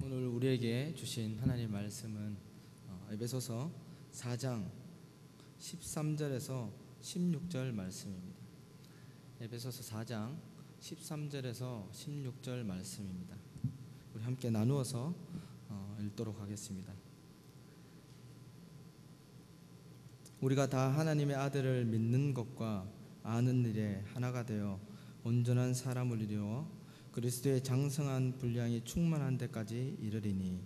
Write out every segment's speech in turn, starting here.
오늘 우리에게 주신 하나님의 말씀은 에베소서 4장 13절에서 16절 말씀입니다. 에베소서 4장 13절에서 16절 말씀입니다. 우리 함께 나누어서 읽도록 하겠습니다. 우리가 다 하나님의 아들을 믿는 것과 아는 일에 하나가 되어 온전한 사람을 이루어 그리스도의 장성한 분량이 충만한 데까지 이르리니,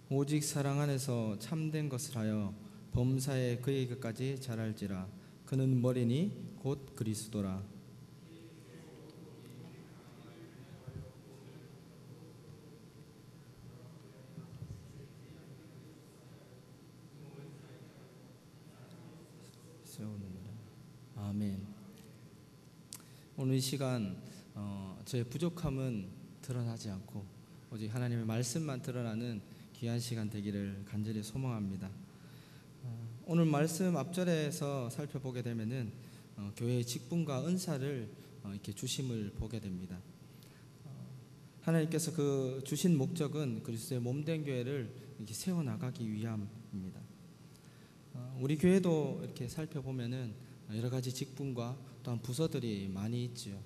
오직 사랑 안에서 참된 것을 하여 범사에 그에게까지 자랄지라. 그는 머리니 곧 그리스도라. 아멘. 오늘 이 시간 저의 부족함은 드러나지 않고 오직 하나님의 말씀만 드러나는 귀한 시간 되기를 간절히 소망합니다. 오늘 말씀 앞절에서 살펴보게 되면은 교회의 직분과 은사를 이렇게 주심을 보게 됩니다. 하나님께서 그 주신 목적은 그리스도의 몸된 교회를 이렇게 세워 나가기 위함입니다. 우리 교회도 이렇게 살펴보면은 여러 가지 직분과 또한 부서들이 많이 있지요.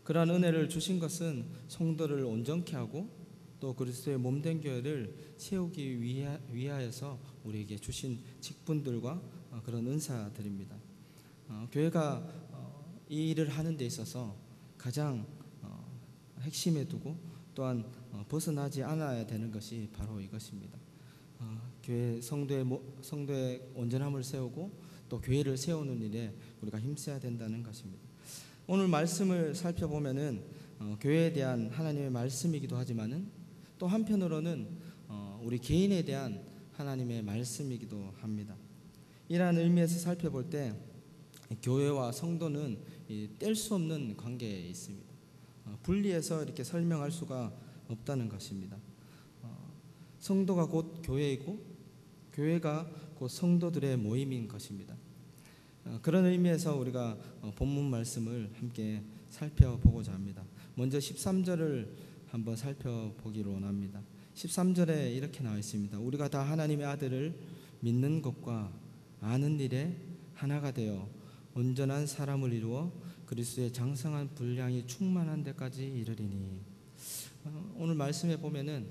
그러한 은혜를 주신 것은 성도를 온전케 하고 또 그리스도의 몸된 교회를 세우기 위하여서 우리에게 주신 직분들과 그런 은사들입니다. 교회가 이 일을 하는 데 있어서 가장 핵심에 두고 또한 벗어나지 않아야 되는 것이 바로 이것입니다. 교회 성도의 온전함을 세우고 또 교회를 세우는 일에 우리가 힘써야 된다는 것입니다. 오늘 말씀을 살펴보면은 교회에 대한 하나님의 말씀이기도 하지만은 또 한편으로는 우리 개인에 대한 하나님의 말씀이기도 합니다. 이러한 의미에서 살펴볼 때 교회와 성도는 뗄 수 없는 관계에 있습니다. 분리해서 이렇게 설명할 수가 없다는 것입니다. 성도가 곧 교회이고 교회가 곧 성도들의 모임인 것입니다. 그런 의미에서 우리가 본문 말씀을 함께 살펴보고자 합니다. 먼저 13절을 한번 살펴보기로 원합니다. 13절에 이렇게 나와 있습니다. 우리가 다 하나님의 아들을 믿는 것과 아는 일에 하나가 되어 온전한 사람을 이루어 그리스도의 장성한 분량이 충만한 데까지 이르리니. 오늘 말씀에 보면은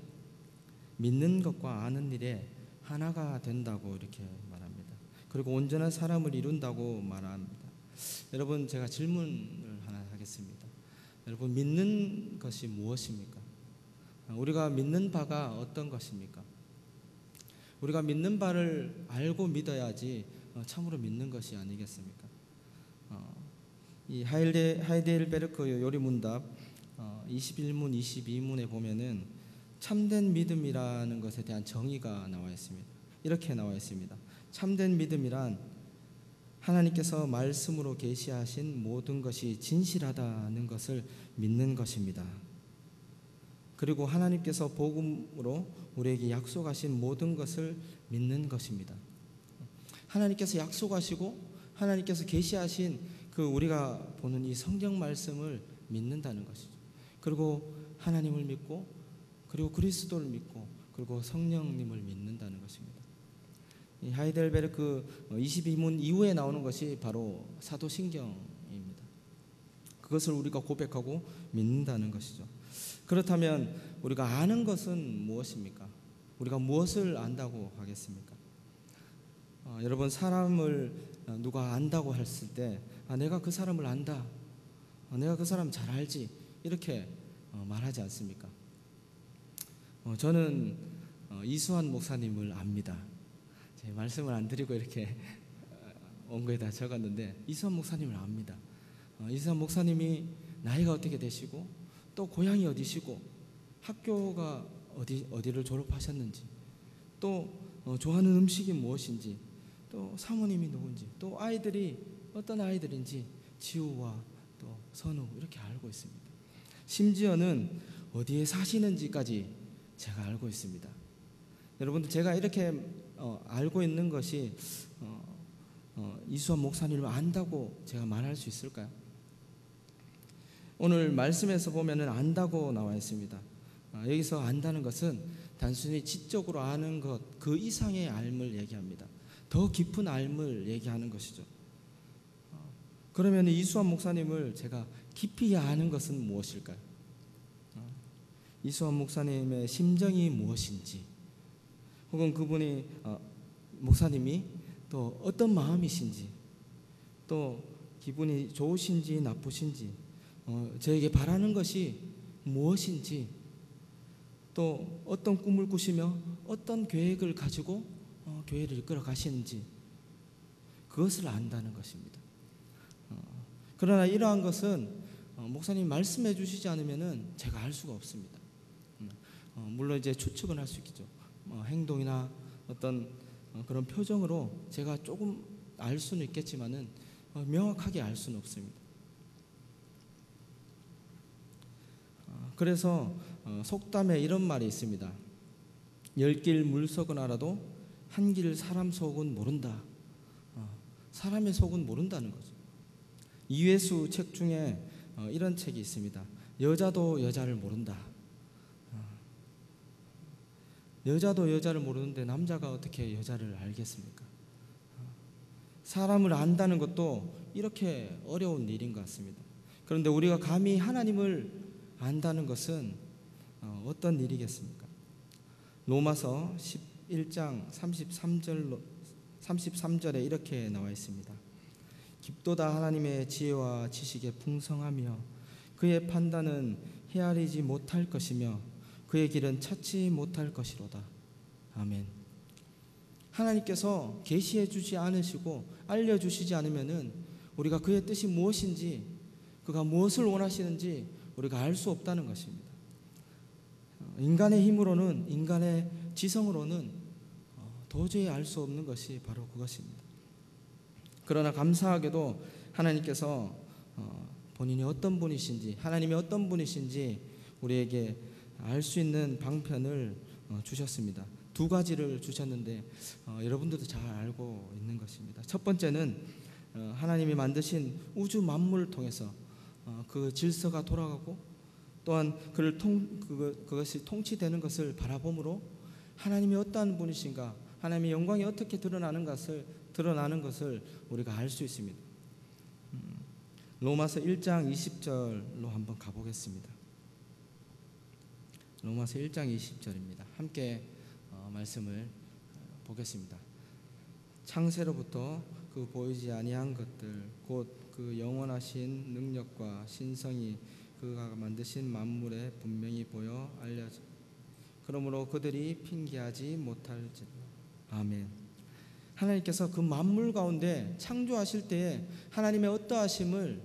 믿는 것과 아는 일에 하나가 된다고 이렇게 말합니다. 그리고 온전한 사람을 이룬다고 말합니다. 여러분, 제가 질문을 하나 하겠습니다. 여러분, 믿는 것이 무엇입니까? 우리가 믿는 바가 어떤 것입니까? 우리가 믿는 바를 알고 믿어야지 참으로 믿는 것이 아니겠습니까? 이 하이델베르크 요리문답 21문 22문에 보면은 참된 믿음이라는 것에 대한 정의가 나와 있습니다. 이렇게 나와 있습니다. 참된 믿음이란 하나님께서 말씀으로 계시하신 모든 것이 진실하다는 것을 믿는 것입니다. 그리고 하나님께서 복음으로 우리에게 약속하신 모든 것을 믿는 것입니다. 하나님께서 약속하시고 하나님께서 계시하신 그 우리가 보는 이 성경 말씀을 믿는다는 것이죠. 그리고 하나님을 믿고 그리고 그리스도를 믿고 그리고 성령님을 믿는다는 것입니다. 이 하이델베르크 22문 이후에 나오는 것이 바로 사도신경입니다. 그것을 우리가 고백하고 믿는다는 것이죠. 그렇다면 우리가 아는 것은 무엇입니까? 우리가 무엇을 안다고 하겠습니까? 여러분, 사람을 누가 안다고 했을 때 내가 그 사람을 안다, 내가 그 사람 잘 알지, 이렇게 말하지 않습니까? 저는 이수환 목사님을 압니다. 제 말씀을 안 드리고 이렇게 온 거에다 적었는데 이수환 목사님을 압니다. 이수환 목사님이 나이가 어떻게 되시고 또 고향이 어디시고 학교가 어디를 졸업하셨는지 또 좋아하는 음식이 무엇인지 또 사모님이 누군지 또 아이들이 어떤 아이들인지 지우와 또 선우 이렇게 알고 있습니다. 심지어는 어디에 사시는지까지 제가 알고 있습니다. 여러분들, 제가 이렇게 알고 있는 것이 이수환 목사님을 안다고 제가 말할 수 있을까요? 오늘 말씀에서 보면은 안다고 나와 있습니다. 여기서 안다는 것은 단순히 지적으로 아는 것 그 이상의 알을 얘기합니다. 더 깊은 알을 얘기하는 것이죠. 그러면 이수환 목사님을 제가 깊이 아는 것은 무엇일까요? 이수환 목사님의 심정이 무엇인지, 혹은 그분이 목사님이 또 어떤 마음이신지, 또 기분이 좋으신지 나쁘신지, 저에게 바라는 것이 무엇인지, 또 어떤 꿈을 꾸시며 어떤 계획을 가지고 교회를 이끌어 가시는지, 그것을 안다는 것입니다. 그러나 이러한 것은 목사님 말씀해 주시지 않으면은 제가 알 수가 없습니다. 물론 이제 추측은 할 수 있겠죠. 행동이나 어떤 그런 표정으로 제가 조금 알 수는 있겠지만은 명확하게 알 수는 없습니다. 그래서 속담에 이런 말이 있습니다. 10길 물속은 알아도 한 길 사람 속은 모른다. 사람의 속은 모른다는 거죠. 이회수 책 중에 이런 책이 있습니다. 여자도 여자를 모른다. 여자도 여자를 모르는데 남자가 어떻게 여자를 알겠습니까? 사람을 안다는 것도 이렇게 어려운 일인 것 같습니다. 그런데 우리가 감히 하나님을 안다는 것은 어떤 일이겠습니까? 로마서 11장 33절에 이렇게 나와 있습니다. 깊도다 하나님의 지혜와 지식에 풍성하며 그의 판단은 헤아리지 못할 것이며 그의 길은 찾지 못할 것이로다. 아멘. 하나님께서 계시해 주지 않으시고 알려주시지 않으면은 우리가 그의 뜻이 무엇인지, 그가 무엇을 원하시는지 우리가 알 수 없다는 것입니다. 인간의 힘으로는, 인간의 지성으로는 도저히 알 수 없는 것이 바로 그것입니다. 그러나 감사하게도 하나님께서 본인이 어떤 분이신지, 하나님이 어떤 분이신지 우리에게 알 수 있는 방편을 주셨습니다. 두 가지를 주셨는데 여러분들도 잘 알고 있는 것입니다. 첫 번째는 하나님이 만드신 우주 만물을 통해서 그 질서가 돌아가고, 또한 그것이 통치되는 것을 바라봄으로 하나님이 어떠한 분이신가, 하나님의 영광이 어떻게 드러나는 것을 우리가 알 수 있습니다. 로마서 1장 20절로 한번 가보겠습니다. 로마서 1장 20절입니다. 함께 말씀을 보겠습니다. 창세로부터 그 보이지 아니한 것들 곧 그 영원하신 능력과 신성이 그가 만드신 만물에 분명히 보여 알려져 그러므로 그들이 핑계하지 못할지라. 아멘. 하나님께서 그 만물 가운데 창조하실 때에 하나님의 어떠하심을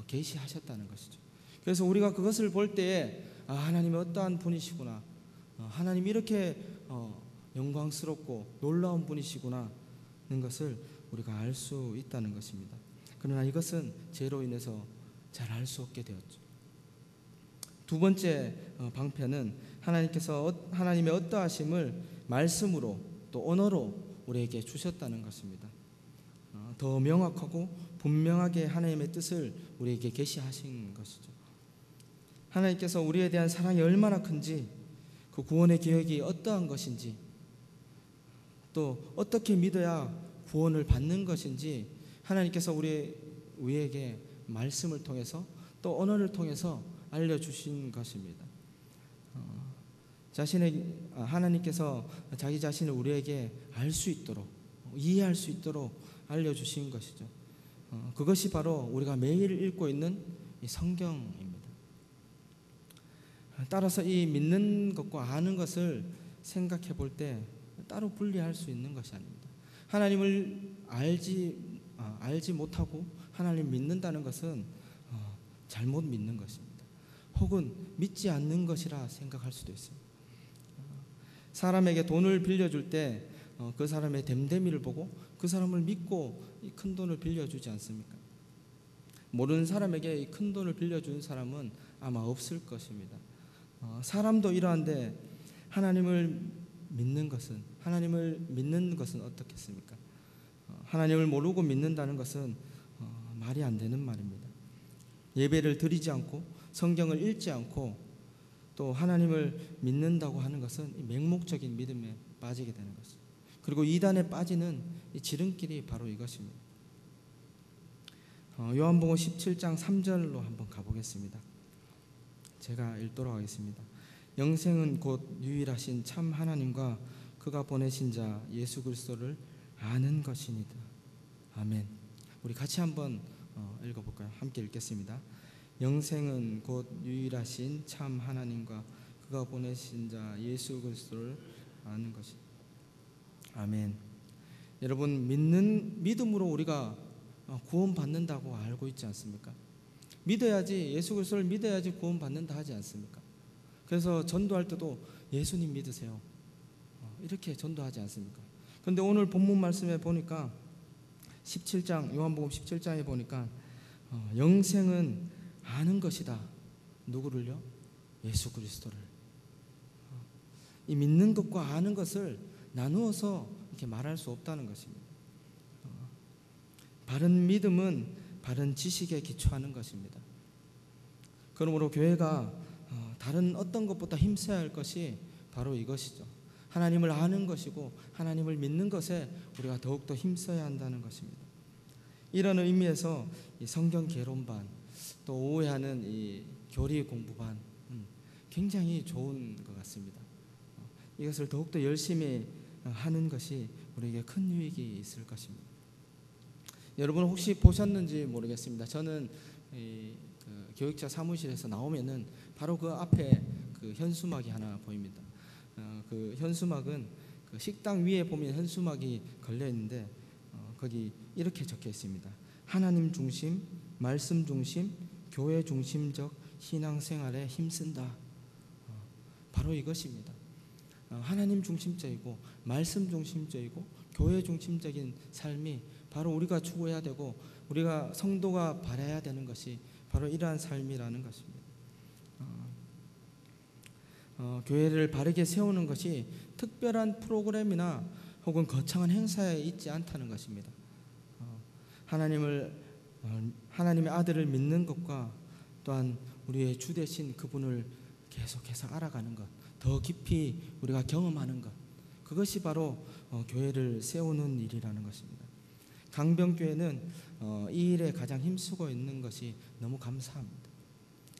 계시하셨다는 것이죠. 그래서 우리가 그것을 볼 때에 하나님이 어떠한 분이시구나, 하나님이 이렇게 영광스럽고 놀라운 분이시구나 하는 것을 우리가 알 수 있다는 것입니다. 그러나 이것은 죄로 인해서 잘 알 수 없게 되었죠. 두 번째 방편은 하나님께서 하나님의 어떠하심을 말씀으로 또 언어로 우리에게 주셨다는 것입니다. 더 명확하고 분명하게 하나님의 뜻을 우리에게 계시하신 것이죠. 하나님께서 우리에 대한 사랑이 얼마나 큰지, 그 구원의 계획이 어떠한 것인지, 또 어떻게 믿어야 구원을 받는 것인지 하나님께서 우리에게 말씀을 통해서 또 언어를 통해서 알려주신 것입니다. 하나님께서 자기 자신을 우리에게 알 수 있도록, 이해할 수 있도록 알려주신 것이죠. 그것이 바로 우리가 매일 읽고 있는 이 성경입니다. 따라서 이 믿는 것과 아는 것을 생각해 볼 때 따로 분리할 수 있는 것이 아닙니다. 하나님을 알지 못하고 하나님 믿는다는 것은 잘못 믿는 것입니다. 혹은 믿지 않는 것이라 생각할 수도 있습니다. 사람에게 돈을 빌려줄 때 그 사람의 됨됨이를 보고 그 사람을 믿고 이 큰 돈을 빌려주지 않습니까? 모르는 사람에게 이 큰 돈을 빌려주는 사람은 아마 없을 것입니다. 사람도 이러한데 하나님을 하나님을 믿는 것은 어떻겠습니까? 하나님을 모르고 믿는다는 것은 말이 안 되는 말입니다. 예배를 드리지 않고 성경을 읽지 않고 또 하나님을 믿는다고 하는 것은 맹목적인 믿음에 빠지게 되는 것입니다. 그리고 이단에 빠지는 이 지름길이 바로 이것입니다. 요한복음 17장 3절로 한번 가보겠습니다. 제가 읽도록 하겠습니다. 영생은 곧 유일하신 참 하나님과 그가 보내신 자 예수 그리스도를 아는 것이니라. 아멘. 우리 같이 한번 읽어볼까요? 함께 읽겠습니다. 영생은 곧 유일하신 참 하나님과 그가 보내신 자 예수 그리스도를 아는 것이. 아멘. 여러분, 믿음으로 우리가 구원받는다고 알고 있지 않습니까? 믿어야지, 예수 그리스도를 믿어야지 구원받는다 하지 않습니까? 그래서 전도할 때도 예수님 믿으세요, 이렇게 전도하지 않습니까? 그런데 오늘 본문 말씀에 보니까 17장, 요한복음 17장에 보니까 영생은 아는 것이다. 누구를요? 예수 그리스도를. 이 믿는 것과 아는 것을 나누어서 이렇게 말할 수 없다는 것입니다. 바른 믿음은 바른 지식에 기초하는 것입니다. 그러므로 교회가 다른 어떤 것보다 힘써야 할 것이 바로 이것이죠. 하나님을 아는 것이고 하나님을 믿는 것에 우리가 더욱더 힘써야 한다는 것입니다. 이런 의미에서 이 성경 개론반, 또 오후에하는 이 교리 공부반 굉장히 좋은 것 같습니다. 이것을 더욱더 열심히 하는 것이 우리에게 큰 유익이 있을 것입니다. 여러분 혹시 보셨는지 모르겠습니다. 저는 그 교육자 사무실에서 나오면은 바로 그 앞에 그 현수막이 하나 보입니다. 그 현수막은 그 식당 위에 보면 현수막이 걸려 있는데 거기 이렇게 적혀 있습니다. 하나님 중심, 말씀 중심, 교회 중심적 신앙생활에 힘쓴다. 바로 이것입니다. 하나님 중심적이고 말씀 중심적이고 교회 중심적인 삶이 바로 우리가 추구해야 되고 우리가 성도가 바라야 되는 것이 바로 이러한 삶이라는 것입니다. 교회를 바르게 세우는 것이 특별한 프로그램이나 혹은 거창한 행사에 있지 않다는 것입니다. 하나님의 아들을 믿는 것과 또한 우리의 주 되신 그분을 계속해서 알아가는 것, 더 깊이 우리가 경험하는 것, 그것이 바로 교회를 세우는 일이라는 것입니다. 강병교회는 이 일에 가장 힘쓰고 있는 것이 너무 감사합니다.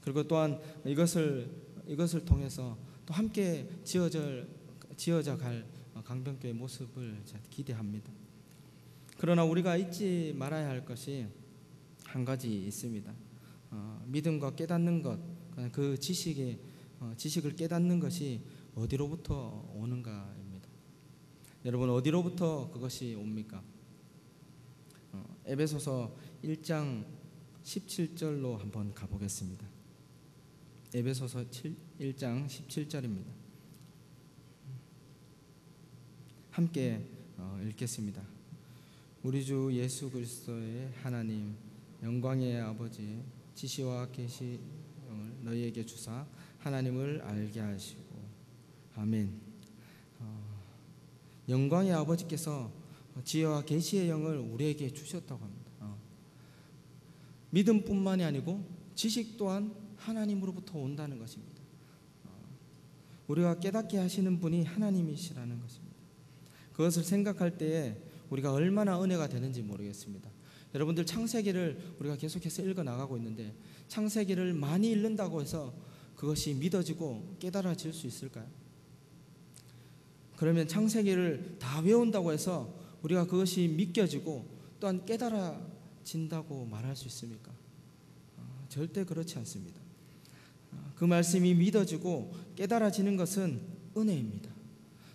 그리고 또한 이것을 통해서 또 함께 지어져 갈 강병교회 모습을 기대합니다. 그러나 우리가 잊지 말아야 할 것이 한 가지 있습니다. 믿음과 깨닫는 것, 그 지식을 깨닫는 것이 어디로부터 오는가입니다. 여러분, 어디로부터 그것이 옵니까? 에베소서 1장 17절로 한번 가보겠습니다. 에베소서 1장 17절입니다. 함께 읽겠습니다. 우리 주 예수 그리스도의 하나님 영광의 아버지 지시와 계시를 너희에게 주사 하나님을 알게 하시고. 아멘. 영광의 아버지께서 지혜와 계시의 영을 우리에게 주셨다고 합니다. 믿음뿐만이 아니고 지식 또한 하나님으로부터 온다는 것입니다. 우리가 깨닫게 하시는 분이 하나님이시라는 것입니다. 그것을 생각할 때에 우리가 얼마나 은혜가 되는지 모르겠습니다. 여러분들 창세기를 우리가 계속해서 읽어나가고 있는데 창세기를 많이 읽는다고 해서 그것이 믿어지고 깨달아질 수 있을까요? 그러면 창세기를 다 외운다고 해서 우리가 그것이 믿겨지고 또한 깨달아진다고 말할 수 있습니까? 절대 그렇지 않습니다. 그 말씀이 믿어지고 깨달아지는 것은 은혜입니다.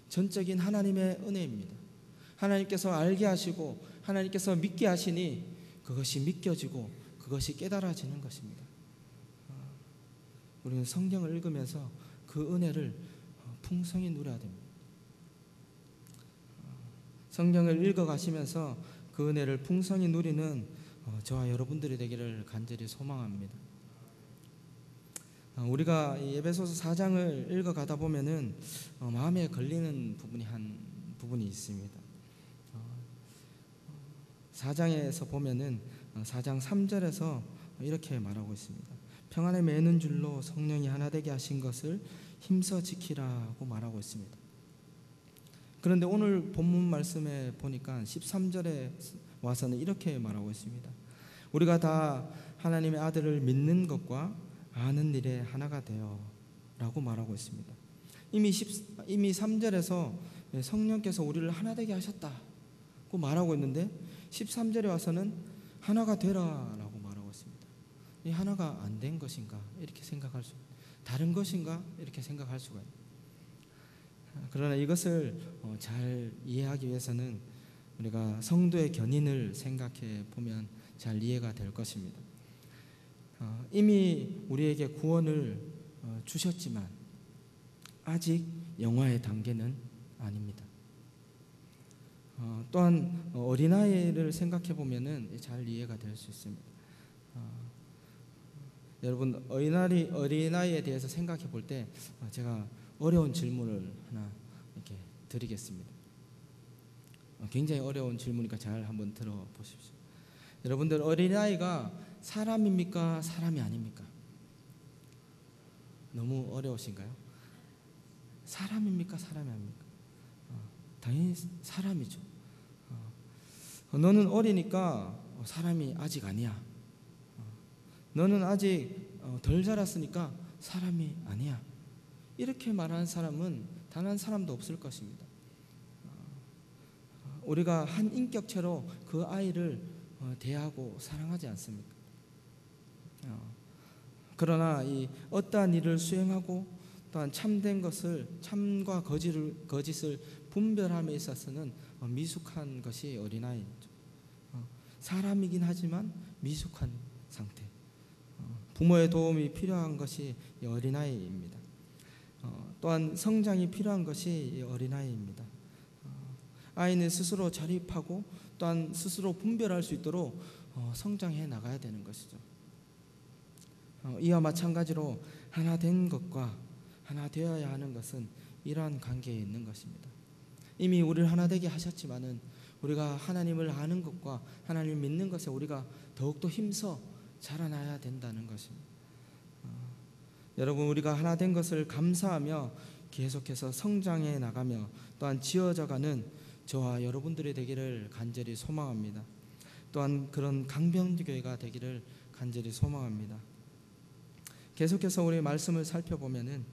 전적인 하나님의 은혜입니다. 하나님께서 알게 하시고 하나님께서 믿게 하시니 그것이 믿겨지고 그것이 깨달아지는 것입니다. 우리는 성경을 읽으면서 그 은혜를 풍성히 누려야 됩니다. 성경을 읽어가시면서 그 은혜를 풍성히 누리는 저와 여러분들이 되기를 간절히 소망합니다. 우리가 이 에베소서 4장을 읽어가다 보면은 마음에 걸리는 한 부분이 있습니다. 4장에서 보면은 4장 3절에서 이렇게 말하고 있습니다. 평안에 매는 줄로 성령이 하나 되게 하신 것을 힘써 지키라고 말하고 있습니다. 그런데 오늘 본문 말씀에 보니까 13절에 와서는 이렇게 말하고 있습니다. 우리가 다 하나님의 아들을 믿는 것과 아는 일에 하나가 되어 라고 말하고 있습니다. 이미 3절에서 성령께서 우리를 하나 되게 하셨다고 말하고 있는데 13절에 와서는 하나가 되라라고 말하고 있습니다. 이 하나가 안 된 것인가 이렇게 생각할 수, 다른 것인가 이렇게 생각할 수가 있습니다. 그러나 이것을 잘 이해하기 위해서는 우리가 성도의 견인을 생각해 보면 잘 이해가 될 것입니다. 이미 우리에게 구원을 주셨지만 아직 영화의 단계는 아닙니다. 또한 어린아이를 생각해 보면은 잘 이해가 될 수 있습니다. 여러분 어린아이에 대해서 생각해 볼 때 제가 어려운 질문을 하나 이렇게 드리겠습니다. 굉장히 어려운 질문이니까 잘 한번 들어보십시오. 여러분들 어린아이가 사람입니까? 사람이 아닙니까? 너무 어려우신가요? 사람입니까? 사람이 아닙니까? 당연히 사람이죠. 너는 어리니까 사람이 아직 아니야. 너는 아직 덜 자랐으니까 사람이 아니야. 이렇게 말하는 사람은 단 한 사람도 없을 것입니다. 우리가 한 인격체로 그 아이를 대하고 사랑하지 않습니까? 그러나 이 어떠한 일을 수행하고 또한 참된 것을 참과 거짓을 분별함에 있어서는 미숙한 것이 어린아이죠. 사람이긴 하지만 미숙한 상태. 부모의 도움이 필요한 것이 이 어린아이입니다. 또한 성장이 필요한 것이 이 어린아이입니다. 아이는 스스로 자립하고 또한 스스로 분별할 수 있도록 성장해 나가야 되는 것이죠. 이와 마찬가지로 하나 된 것과 하나 되어야 하는 것은 이러한 관계에 있는 것입니다. 이미 우리를 하나 되게 하셨지만은 우리가 하나님을 아는 것과 하나님을 믿는 것에 우리가 더욱더 힘써 자라나야 된다는 것입니다. 여러분 우리가 하나 된 것을 감사하며 계속해서 성장해 나가며 또한 지어져가는 저와 여러분들이 되기를 간절히 소망합니다. 또한 그런 강변교회가 되기를 간절히 소망합니다. 계속해서 우리 말씀을 살펴보면은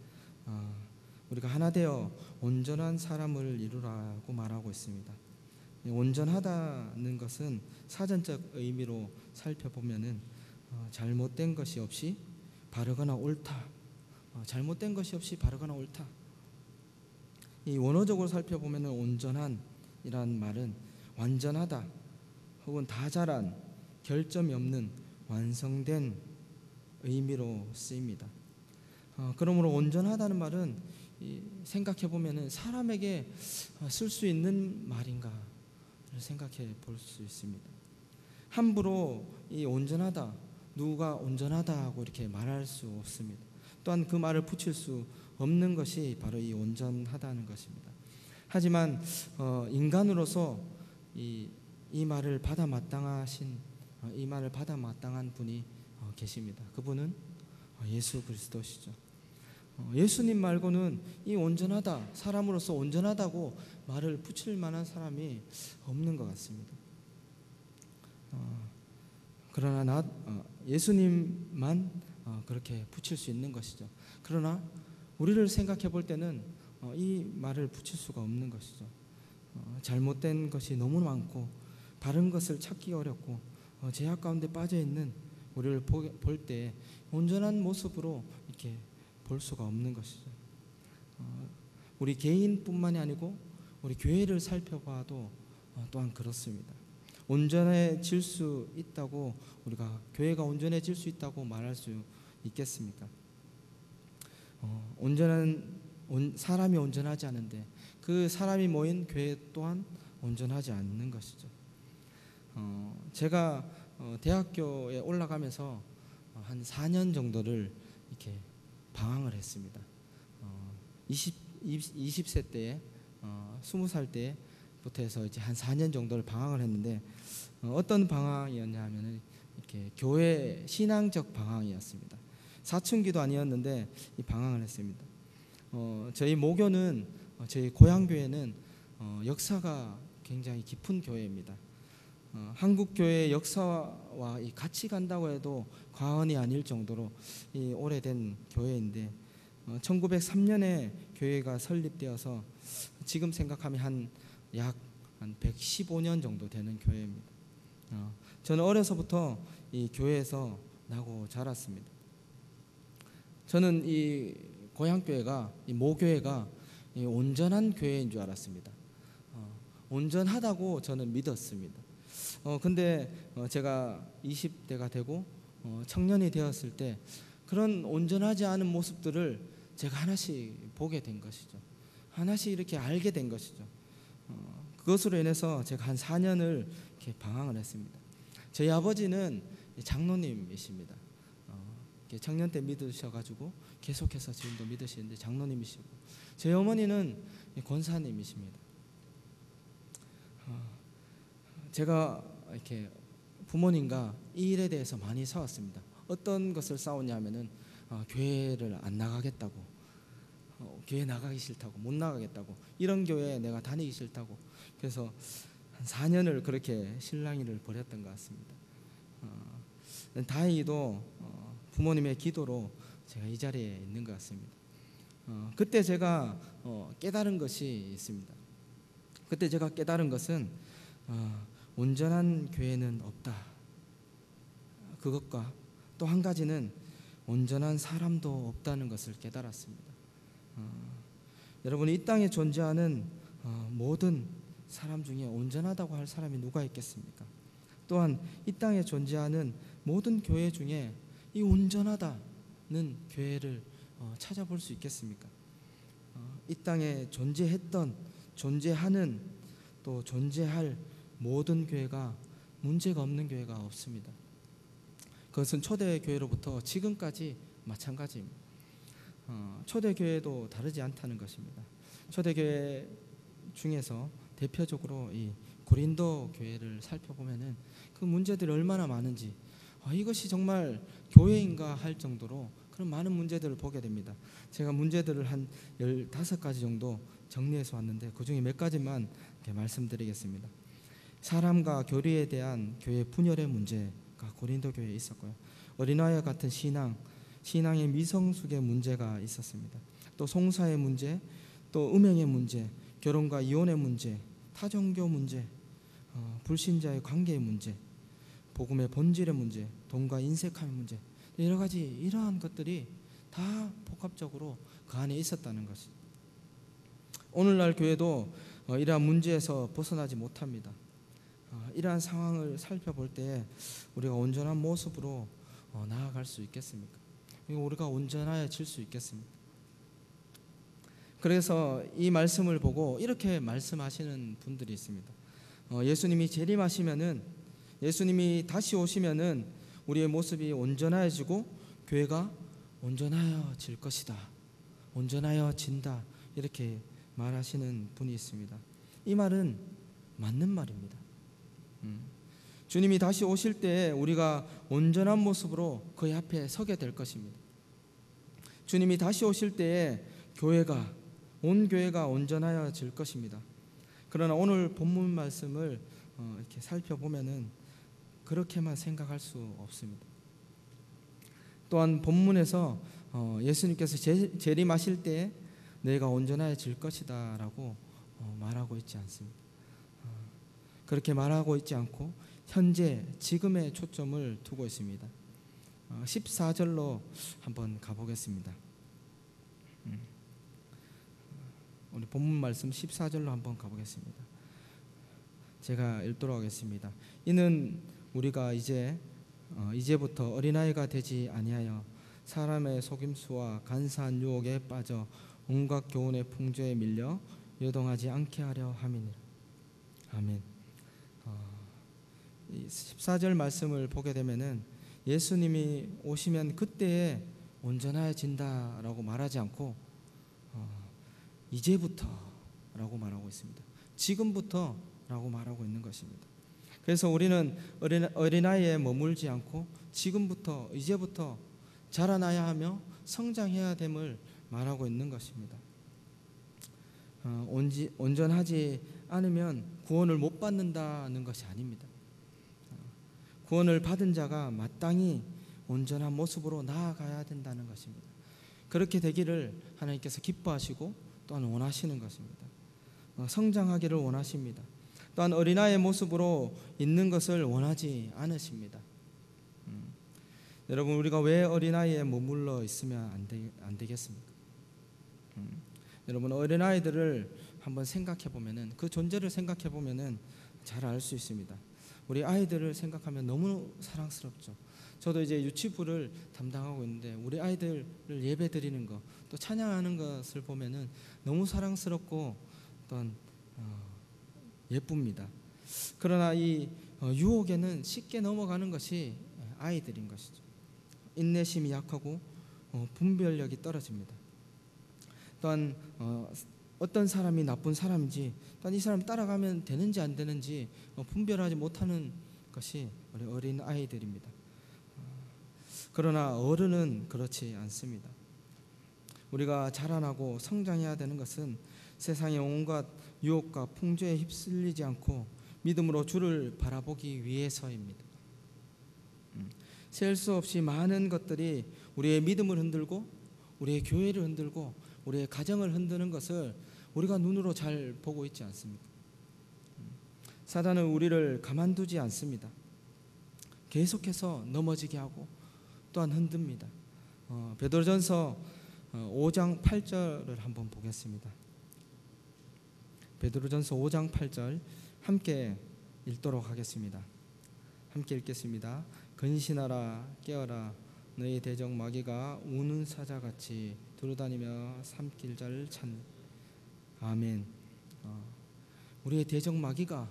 우리가 하나 되어 온전한 사람을 이루라고 말하고 있습니다. 온전하다는 것은 사전적 의미로 살펴보면은 잘못된 것이 없이 바르거나 옳다. 잘못된 것이 없이 바르거나 옳다. 이 원어적으로 살펴보면은 온전한이란 말은 완전하다 혹은 다 자란 결점이 없는 완성된 의미로 쓰입니다. 그러므로 온전하다는 말은 생각해 보면은 사람에게 쓸 수 있는 말인가를 생각해 볼 수 있습니다. 함부로 이 온전하다, 누가 온전하다고 이렇게 말할 수 없습니다. 또한 그 말을 붙일 수 없는 것이 바로 이 온전하다는 것입니다. 하지만 인간으로서 이 말을 받아 마땅하신 이 말을 받아 마땅한 분이 계십니다. 그분은 예수 그리스도시죠. 예수님 말고는 이 온전하다, 사람으로서 온전하다고 말을 붙일 만한 사람이 없는 것 같습니다. 그러나 예수님만 그렇게 붙일 수 있는 것이죠. 그러나 우리를 생각해 볼 때는 이 말을 붙일 수가 없는 것이죠. 잘못된 것이 너무 많고 바른 것을 찾기 어렵고 죄악 가운데 빠져 있는 우리를 볼 때 온전한 모습으로 이렇게 볼 수가 없는 것이죠. 우리 개인뿐만이 아니고 우리 교회를 살펴봐도 또한 그렇습니다. 온전해질 수 있다고 우리가 교회가 온전해질 수 있다고 말할 수 있겠습니까? 사람이 온전하지 않은데 그 사람이 모인 교회 또한 온전하지 않는 것이죠. 제가 대학교에 올라가면서 한 4년 정도를 이렇게 방황을 했습니다. 20세 때에 20살 때부터 해서 이제 한 4년 정도를 방황을 했는데 어떤 방황이었냐 하면은 이렇게 교회 신앙적 방황이었습니다. 사춘기도 아니었는데 이 방황을 했습니다. 저희 모교는 저희 고향 교회는 역사가 굉장히 깊은 교회입니다. 한국 교회의 역사와 같이 간다고 해도 과언이 아닐 정도로 이 오래된 교회인데 1903년에 교회가 설립되어서 지금 생각하면 약 115년 정도 되는 교회입니다. 저는 어려서부터 이 교회에서 나고 자랐습니다. 저는 이 고향 교회가 이 모교회가 이 온전한 교회인 줄 알았습니다. 온전하다고 저는 믿었습니다. 근데 제가 20대가 되고 청년이 되었을 때 그런 온전하지 않은 모습들을 제가 하나씩 보게 된 것이죠. 하나씩 이렇게 알게 된 것이죠. 그것으로 인해서 제가 한 4년을 이렇게 방황을 했습니다. 저희 아버지는 장로님이십니다. 청년 때 믿으셔가지고 계속해서 지금도 믿으시는데 장로님이시고, 저희 어머니는 권사님이십니다. 제가 이렇게 부모님과 이 일에 대해서 많이 싸웠습니다. 어떤 것을 싸웠냐면은 교회를 안 나가겠다고, 교회 나가기 싫다고, 못 나가겠다고, 이런 교회에 내가 다니기 싫다고. 그래서 한 4년을 그렇게 실랑이를 벌였던 것 같습니다. 다행히도 부모님의 기도로 제가 이 자리에 있는 것 같습니다. 그때 제가 깨달은 것이 있습니다. 그때 제가 깨달은 것은 온전한 교회는 없다. 그것과 또 한 가지는 온전한 사람도 없다는 것을 깨달았습니다. 여러분, 이 땅에 존재하는 모든 사람 중에 온전하다고 할 사람이 누가 있겠습니까? 또한 이 땅에 존재하는 모든 교회 중에 이 온전하다는 교회를 찾아볼 수 있겠습니까? 이 땅에 존재했던, 존재하는, 또 존재할 모든 교회가 문제가 없는 교회가 없습니다. 그것은 초대교회로부터 지금까지 마찬가지입니다. 초대교회도 다르지 않다는 것입니다. 초대교회 중에서 대표적으로 이 고린도 교회를 살펴보면은 그 문제들이 얼마나 많은지, 이것이 정말 교회인가 할 정도로 그런 많은 문제들을 보게 됩니다. 제가 문제들을 한 15가지 정도 정리해서 왔는데 그 중에 몇 가지만 이렇게 말씀드리겠습니다. 사람과 교리에 대한 교회 분열의 문제가 고린도 교회에 있었고요. 어린아이와 같은 신앙의 미성숙의 문제가 있었습니다. 또 송사의 문제, 또 음행의 문제, 결혼과 이혼의 문제, 타종교 문제, 불신자의 관계의 문제, 복음의 본질의 문제, 돈과 인색함의 문제, 여러 가지 이러한 것들이 다 복합적으로 그 안에 있었다는 것이죠. 오늘날 교회도 이러한 문제에서 벗어나지 못합니다. 이러한 상황을 살펴볼 때 우리가 온전한 모습으로 나아갈 수 있겠습니까? 우리가 온전해질 수 있겠습니까? 그래서 이 말씀을 보고 이렇게 말씀하시는 분들이 있습니다. 예수님이 재림하시면은, 예수님이 다시 오시면은 우리의 모습이 온전해지고 교회가 온전해질 것이다, 온전해진다, 이렇게 말하시는 분이 있습니다. 이 말은 맞는 말입니다. 주님이 다시 오실 때 우리가 온전한 모습으로 그의 앞에 서게 될 것입니다. 주님이 다시 오실 때에 온 교회가 온전해질 것입니다. 그러나 오늘 본문 말씀을 이렇게 살펴보면은 그렇게만 생각할 수 없습니다. 또한 본문에서 예수님께서 재림하실 때에 너희가 온전해질 것이다 라고 말하고 있지 않습니다. 그렇게 말하고 있지 않고 현재 지금의 초점을 두고 있습니다. 14절로 한번 가보겠습니다. 우리 본문 말씀 14절로 한번 가보겠습니다. 제가 읽도록 하겠습니다. 이는 우리가 이제부터 어린아이가 되지 아니하여 사람의 속임수와 간사한 유혹에 빠져 온갖 교훈의 풍조에 밀려 요동하지 않게 하려 함이니라. 아멘. 14절 말씀을 보게 되면은 예수님이 오시면 그때에 온전해진다라고 말하지 않고 이제부터라고 말하고 있습니다. 지금부터라고 말하고 있는 것입니다. 그래서 우리는 어린아이에 머물지 않고 지금부터 이제부터 자라나야 하며 성장해야 됨을 말하고 있는 것입니다. 온전하지 않으면 구원을 못 받는다는 것이 아닙니다. 구원을 받은 자가 마땅히 온전한 모습으로 나아가야 된다는 것입니다. 그렇게 되기를 하나님께서 기뻐하시고 또한 원하시는 것입니다. 성장하기를 원하십니다. 또한 어린아이의 모습으로 있는 것을 원하지 않으십니다. 여러분, 우리가 왜 어린아이에 머물러 있으면 안 되겠습니까? 여러분, 어린아이들을 한번 생각해 보면은, 그 존재를 생각해 보면은 잘 알 수 있습니다. 우리 아이들을 생각하면 너무 사랑스럽죠. 저도 이제 유치부를 담당하고 있는데 우리 아이들을 예배 드리는 것, 또 찬양하는 것을 보면은 너무 사랑스럽고 또한 예쁩니다. 그러나 이 유혹에는 쉽게 넘어가는 것이 아이들인 것이죠. 인내심이 약하고 분별력이 떨어집니다. 또한 어떤 사람이 나쁜 사람인지, 또한 이 사람 따라가면 되는지 안 되는지 분별하지 못하는 것이 우리 어린 아이들입니다. 그러나 어른은 그렇지 않습니다. 우리가 자라나고 성장해야 되는 것은 세상의 온갖 유혹과 풍조에 휩쓸리지 않고 믿음으로 주를 바라보기 위해서입니다. 셀 수 없이 많은 것들이 우리의 믿음을 흔들고 우리의 교회를 흔들고 우리의 가정을 흔드는 것을 우리가 눈으로 잘 보고 있지 않습니까? 사단은 우리를 가만두지 않습니다. 계속해서 넘어지게 하고 또한 흔듭니다. 베드로전서 5장 8절을 한번 보겠습니다. 베드로전서 5장 8절 함께 읽도록 하겠습니다. 함께 읽겠습니다. 근신하라, 깨어라, 너희 대적 마귀가 우는 사자같이 두루다니며 삼킬 자를 찾는. 아멘. 우리의 대적 마귀가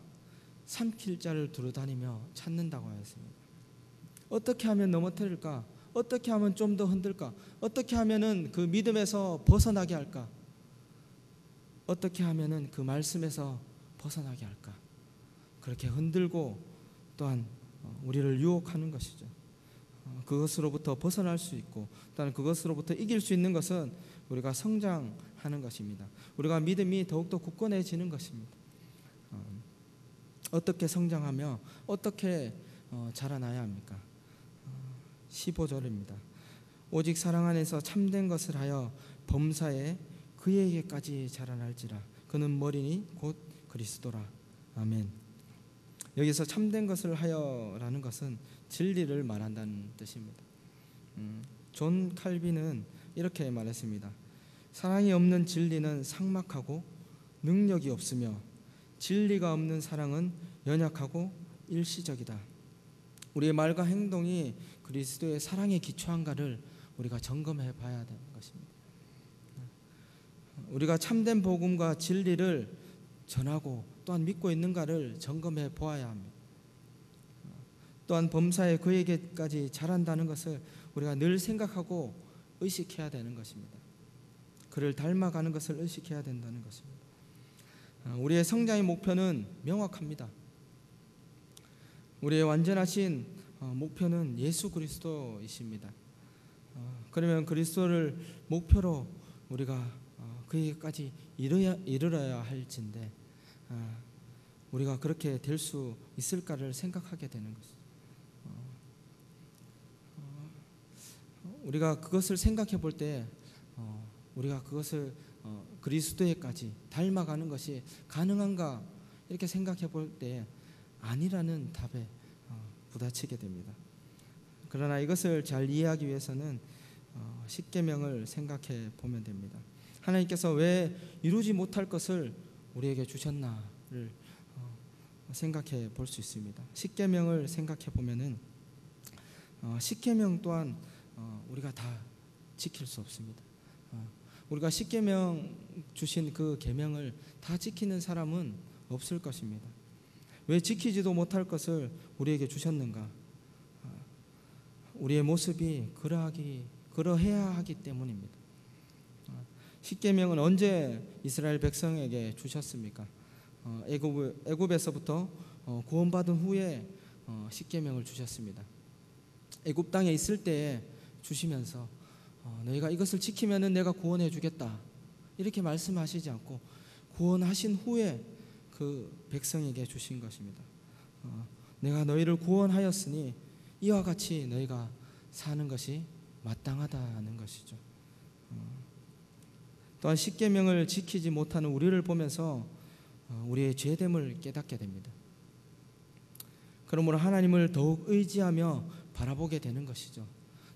삼킬 자를 두루다니며 찾는다고 하였습니다. 어떻게 하면 넘어뜨릴까? 어떻게 하면 좀 더 흔들까? 어떻게 하면은 그 믿음에서 벗어나게 할까? 어떻게 하면은 그 말씀에서 벗어나게 할까? 그렇게 흔들고 또한 우리를 유혹하는 것이죠. 그것으로부터 벗어날 수 있고 또한 그것으로부터 이길 수 있는 것은 우리가 성장하는 것입니다. 우리가 믿음이 더욱더 굳건해지는 것입니다. 어떻게 성장하며 어떻게 자라나야 합니까? 15절입니다. 오직 사랑 안에서 참된 것을 하여 범사에 그에게까지 자라날지라. 그는 머리니 곧 그리스도라. 아멘. 여기서 참된 것을 하여라는 것은 진리를 말한다는 뜻입니다. 존 칼빈은 이렇게 말했습니다. 사랑이 없는 진리는 삭막하고 능력이 없으며 진리가 없는 사랑은 연약하고 일시적이다. 우리의 말과 행동이 그리스도의 사랑에 기초한가를 우리가 점검해 봐야 되는 것입니다. 우리가 참된 복음과 진리를 전하고 또한 믿고 있는가를 점검해 보아야 합니다. 또한 범사에 그에게까지 자란다는 것을 우리가 늘 생각하고 의식해야 되는 것입니다. 그를 닮아가는 것을 의식해야 된다는 것입니다. 우리의 성장의 목표는 명확합니다. 우리의 완전하신 목표는 예수 그리스도이십니다. 그러면 그리스도를 목표로 우리가 그에게까지 이르러야 할진데 우리가 그렇게 될 수 있을까를 생각하게 되는 것입니다. 우리가 그것을 생각해 볼 때 우리가 그것을 그리스도에까지 닮아가는 것이 가능한가 이렇게 생각해 볼 때 아니라는 답에 부딪히게 됩니다. 그러나 이것을 잘 이해하기 위해서는 십계명을 생각해 보면 됩니다. 하나님께서 왜 이루지 못할 것을 우리에게 주셨나를 생각해 볼 수 있습니다. 십계명을 생각해 보면은 십계명 또한 우리가 다 지킬 수 없습니다. 우리가 십계명 주신 그 계명을 다 지키는 사람은 없을 것입니다. 왜 지키지도 못할 것을 우리에게 주셨는가? 우리의 모습이 그러해야 하기 때문입니다. 십계명은 언제 이스라엘 백성에게 주셨습니까? 애굽에서부터 구원받은 후에 십계명을 주셨습니다. 애굽 땅에 있을 때에 주시면서 너희가 이것을 지키면은 내가 구원해 주겠다 이렇게 말씀하시지 않고 구원하신 후에 그 백성에게 주신 것입니다. 내가 너희를 구원하였으니 이와 같이 너희가 사는 것이 마땅하다는 것이죠. 또한 십계명을 지키지 못하는 우리를 보면서 우리의 죄됨을 깨닫게 됩니다. 그러므로 하나님을 더욱 의지하며 바라보게 되는 것이죠.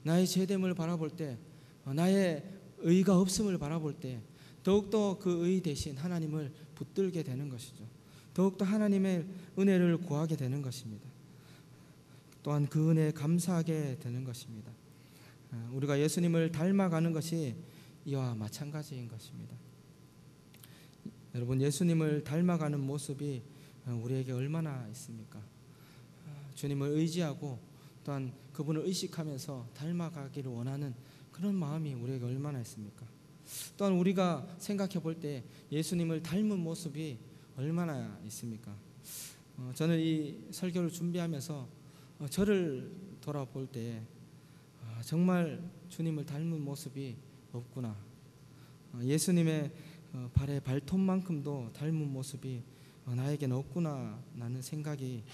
나의 죄됨을 바라볼 때, 나의 의가 없음을 바라볼 때 더욱더 그 의 대신 하나님을 붙들게 되는 것이죠. 더욱더 하나님의 은혜를 구하게 되는 것입니다. 또한 그 은혜에 감사하게 되는 것입니다. 우리가 예수님을 닮아가는 것이 이와 마찬가지인 것입니다. 여러분, 예수님을 닮아가는 모습이 우리에게 얼마나 있습니까? 주님을 의지하고 또한 그분을 의식하면서 닮아가기를 원하는 그런 마음이 우리에게 얼마나 있습니까? 또한 우리가 생각해 볼 때 예수님을 닮은 모습이 얼마나 있습니까? 저는 이 설교를 준비하면서 저를 돌아볼 때 정말 주님을 닮은 모습이 없구나. 예수님의 발의 발톱만큼도 닮은 모습이 나에게는 없구나 라는 생각이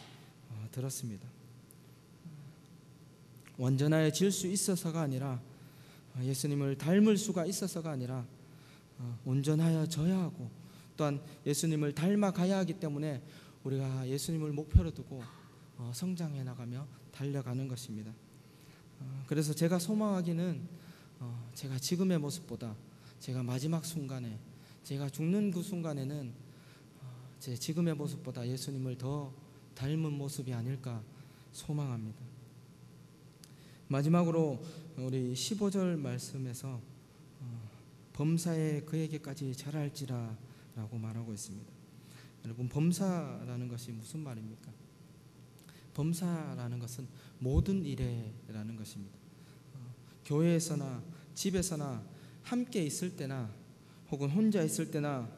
들었습니다. 완전해질 수 있어서가 아니라 예수님을 닮을 수가 있어서가 아니라 온전하여져야 하고 또한 예수님을 닮아가야 하기 때문에 우리가 예수님을 목표로 두고 성장해 나가며 달려가는 것입니다. 그래서 제가 소망하기는 제가 지금의 모습보다 제가 마지막 순간에 제가 죽는 그 순간에는 제 지금의 모습보다 예수님을 더 닮은 모습이 아닐까 소망합니다. 마지막으로 우리 15절 말씀에서 범사에 그에게까지 자랄지라 라고 말하고 있습니다. 여러분, 범사라는 것이 무슨 말입니까? 범사라는 것은 모든 일에라는 것입니다. 교회에서나 집에서나 함께 있을 때나 혹은 혼자 있을 때나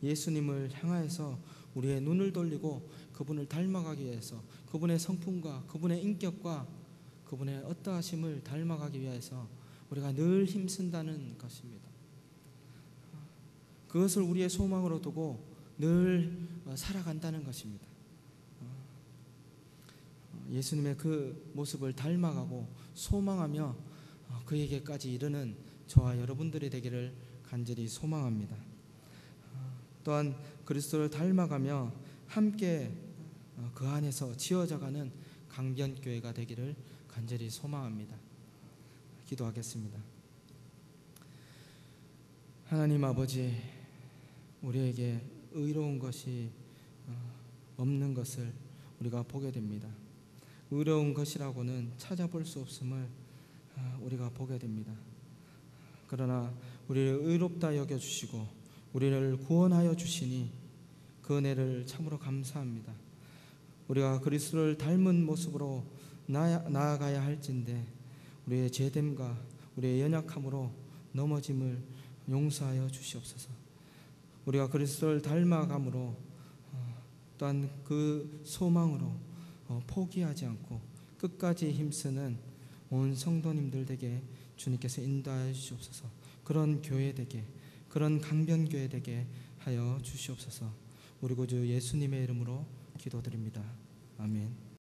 예수님을 향하여서 우리의 눈을 돌리고 그분을 닮아가기 위해서 그분의 성품과 그분의 인격과 그분의 어떠하심을 닮아가기 위해서 우리가 늘 힘쓴다는 것입니다. 그것을 우리의 소망으로 두고 늘 살아간다는 것입니다. 예수님의 그 모습을 닮아가고 소망하며 그에게까지 이르는 저와 여러분들이 되기를 간절히 소망합니다. 또한 그리스도를 닮아가며 함께 그 안에서 지어져가는 강변교회가 되기를 간절히 소망합니다. 기도하겠습니다. 하나님 아버지, 우리에게 의로운 것이 없는 것을 우리가 보게 됩니다. 의로운 것이라고는 찾아볼 수 없음을 우리가 보게 됩니다. 그러나 우리를 의롭다 여겨주시고 우리를 구원하여 주시니 그 은혜를 참으로 감사합니다. 우리가 그리스도를 닮은 모습으로 나아가야 할진데 우리의 죄됨과 우리의 연약함으로 넘어짐을 용서하여 주시옵소서. 우리가 그리스도를 닮아감으로 또한 그 소망으로 포기하지 않고 끝까지 힘쓰는 온 성도님들 되게 주님께서 인도하여 주시옵소서. 그런 교회 되게, 그런 강변교회 되게 하여 주시옵소서. 우리 구주 예수님의 이름으로 기도드립니다. 아멘.